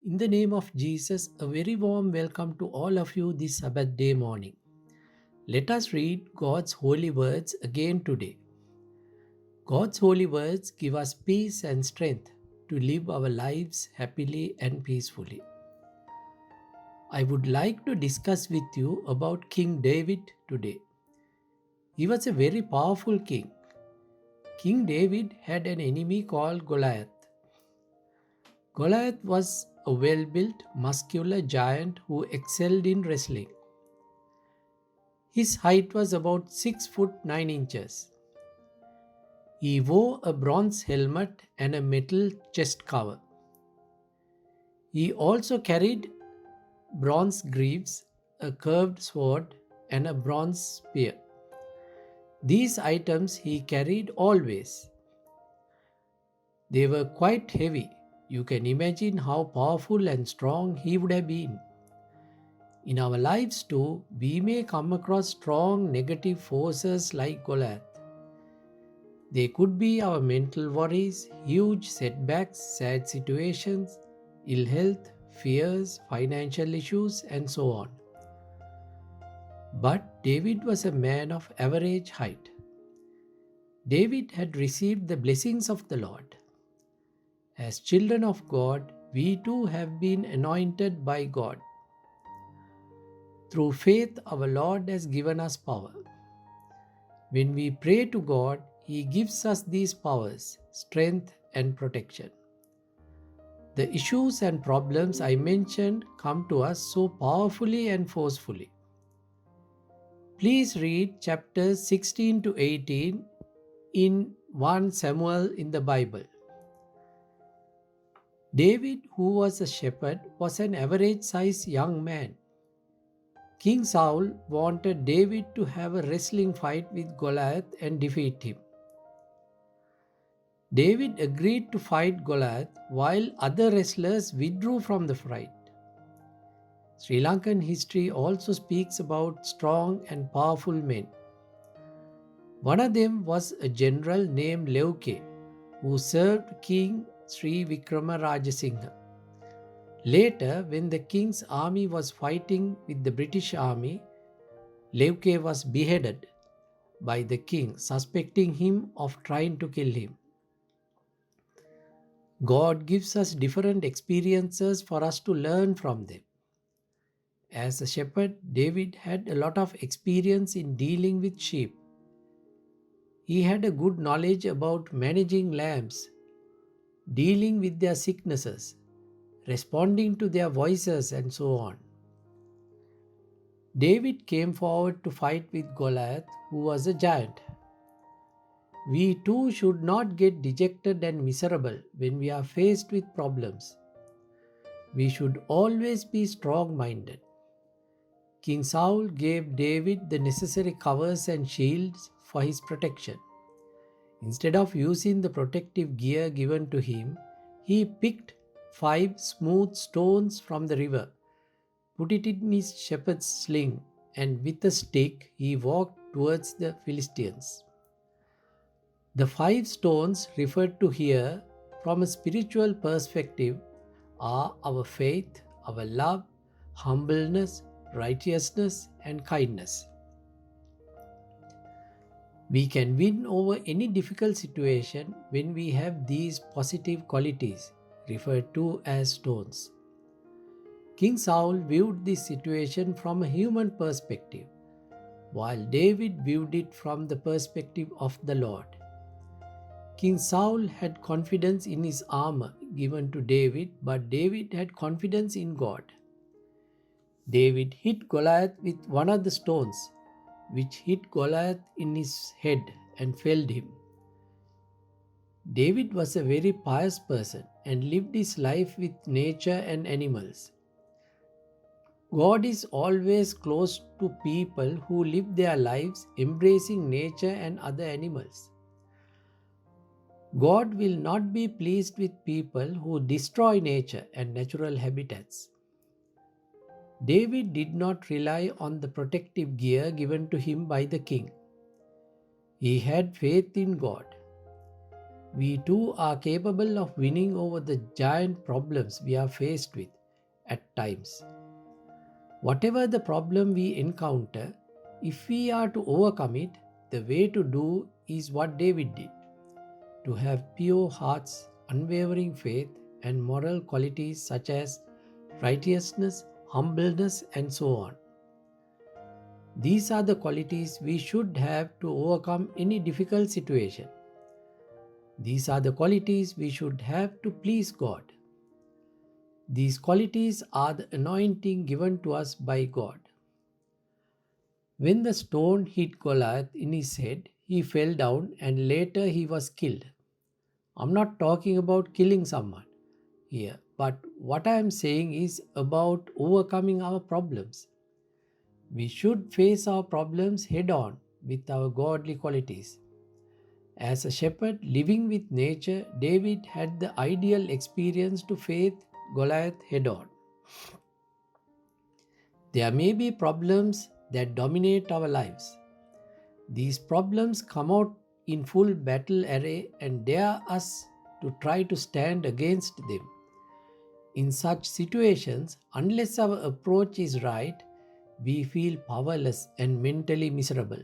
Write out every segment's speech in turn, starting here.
In the name of Jesus, a very warm welcome to all of you this Sabbath day morning. Let us read God's holy words again today. God's holy words give us peace and strength to live our lives happily and peacefully. I would like to discuss with you about King David today. He was a very powerful king. King David had an enemy called Goliath. Goliath was a well built, muscular giant who excelled in wrestling. His height was about 6 foot 9 inches. He wore a bronze helmet and a metal chest cover. He also carried bronze greaves, a curved sword, and a bronze spear. These items he carried always. They were quite heavy. You can imagine how powerful and strong he would have been. In our lives too, we may come across strong negative forces like Goliath. They could be our mental worries, huge setbacks, sad situations, ill health, fears, financial issues, and so on. But David was a man of average height. David had received the blessings of the Lord. As children of God, we too have been anointed by God. Through faith, our Lord has given us power. When we pray to God, He gives us these powers, strength, and protection. The issues and problems I mentioned come to us so powerfully and forcefully. Please read chapters 16 to 18 in 1 Samuel in the Bible. David, who was a shepherd, was an average sized young man. King Saul wanted David to have a wrestling fight with Goliath and defeat him. David agreed to fight Goliath while other wrestlers withdrew from the fight. Sri Lankan history also speaks about strong and powerful men. One of them was a general named Leuke, who served King Sri Vikrama Rajasinghe. Later, when the king's army was fighting with the British army, Leuke was beheaded by the king, suspecting him of trying to kill him. God gives us different experiences for us to learn from them. As a shepherd, David had a lot of experience in dealing with sheep. He had a good knowledge about managing lambs, dealing with their sicknesses, responding to their voices, and so on. David came forward to fight with Goliath, who was a giant. We too should not get dejected and miserable when we are faced with problems. We should always be strong minded. King Saul gave David the necessary covers and shields for his protection. Instead of using the protective gear given to him, he picked 5 smooth stones from the river, put it in his shepherd's sling, and with a stick he walked towards the Philistines. The 5 stones referred to here from a spiritual perspective are our faith, our love, humbleness, righteousness, and kindness. We can win over any difficult situation when we have these positive qualities referred to as stones. King Saul viewed this situation from a human perspective, while David viewed it from the perspective of the Lord. King Saul had confidence in his armor given to David, but David had confidence in God. David hit Goliath with one of the stones, which hit Goliath in his head and felled him. David was a very pious person and lived his life with nature and animals. God is always close to people who live their lives embracing nature and other animals. God will not be pleased with people who destroy nature and natural habitats. David did not rely on the protective gear given to him by the king. He had faith in God. we too are capable of winning over the giant problems we are faced with at times. Whatever the problem we encounter, if we are to overcome it, the way to do is what David did: to have pure hearts, unwavering faith, and moral qualities such as righteousness, humbleness, and so on. These are the qualities we should have to overcome any difficult situation. These are the qualities we should have to please God. These qualities are the anointing given to us by God. When the stone hit Goliath in his head, he fell down and later he was killed. I'm not talking about killing someone here, but what I am saying is about overcoming our problems. We should face our problems head on with our godly qualities. As a shepherd living with nature, David had the ideal experience to face Goliath head on. There may be problems that dominate our lives. These problems come out in full battle array and dare us to try to stand against them. In such situations, unless our approach is right, we feel powerless and mentally miserable.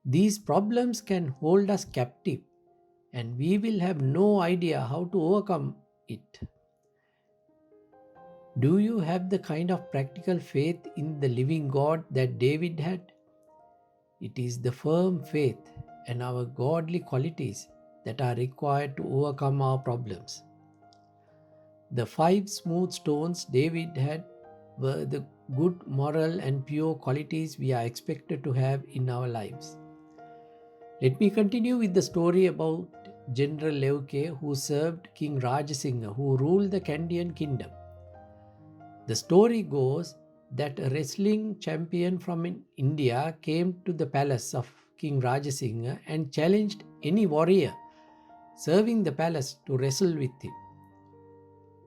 These problems can hold us captive, and we will have no idea how to overcome it. Do you have the kind of practical faith in the living God that David had? It is the firm faith and our godly qualities that are required to overcome our problems. The 5 smooth stones David had were the good moral and pure qualities we are expected to have in our lives. Let me continue with the story about General Leuke, who served King Rajasingha, who ruled the Kandyan kingdom. The story goes that a wrestling champion from India came to the palace of King Rajasingha and challenged any warrior serving the palace to wrestle with him.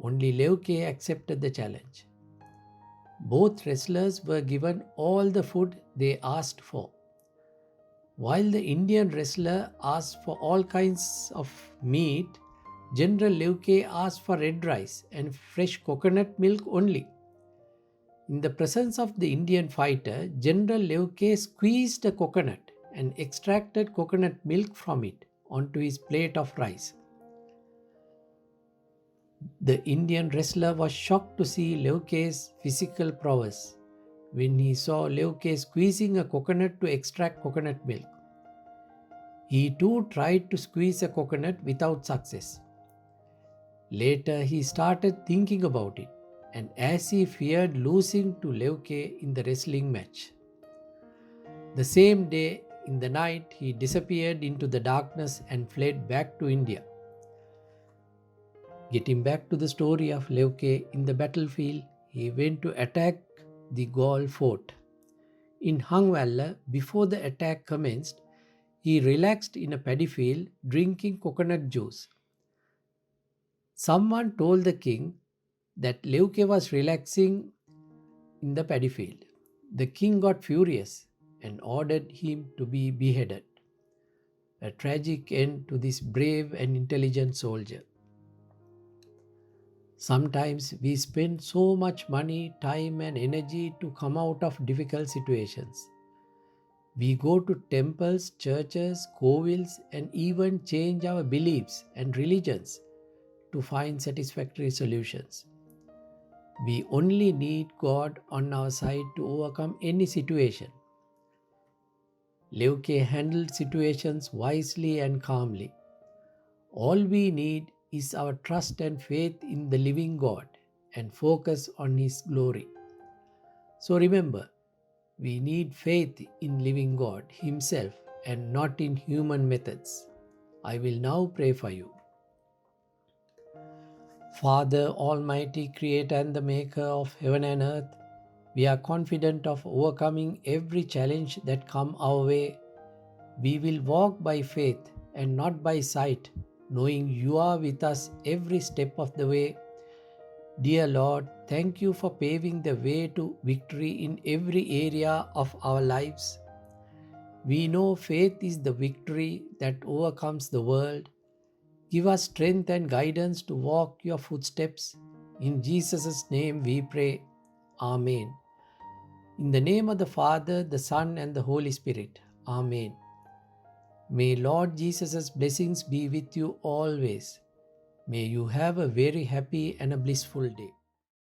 Only Leuke accepted the challenge. Both wrestlers were given all the food they asked for. While the Indian wrestler asked for all kinds of meat, General Leuke asked for red rice and fresh coconut milk only. In the presence of the Indian fighter, General Leuke squeezed a coconut and extracted coconut milk from it onto his plate of rice. The Indian wrestler was shocked to see Leuke's physical prowess when he saw Leuke squeezing a coconut to extract coconut milk. He too tried to squeeze a coconut without success. Later he started thinking about it, and as he feared losing to Leuke in the wrestling match. The same day in the night he disappeared into the darkness and fled back to India. Getting back to the story of Leuke, in the battlefield, he went to attack the Gaul fort. In Hangvalla, before the attack commenced, he relaxed in a paddy field drinking coconut juice. Someone told the king that Leuke was relaxing in the paddy field. The king got furious and ordered him to be beheaded. A tragic end to this brave and intelligent soldier. Sometimes we spend so much money, time, and energy to come out of difficult situations. We go to temples, churches, kovils, and even change our beliefs and religions to find satisfactory solutions. We only need God on our side to overcome any situation. Leuke handled situations wisely and calmly. All we need is our trust and faith in the living God and focus on His glory. So remember, we need faith in living God Himself and not in human methods. I will now pray for you. Father, Almighty Creator and the Maker of heaven and earth, we are confident of overcoming every challenge that comes our way. We will walk by faith and not by sight, knowing you are with us every step of the way. Dear Lord, thank you for paving the way to victory in every area of our lives. We know faith is the victory that overcomes the world, Give us strength and guidance to walk your footsteps. In Jesus' name we pray. Amen. In the name of the Father, the Son, and the Holy Spirit. Amen. May Lord Jesus' blessings be with you always. May you have a very happy and a blissful day.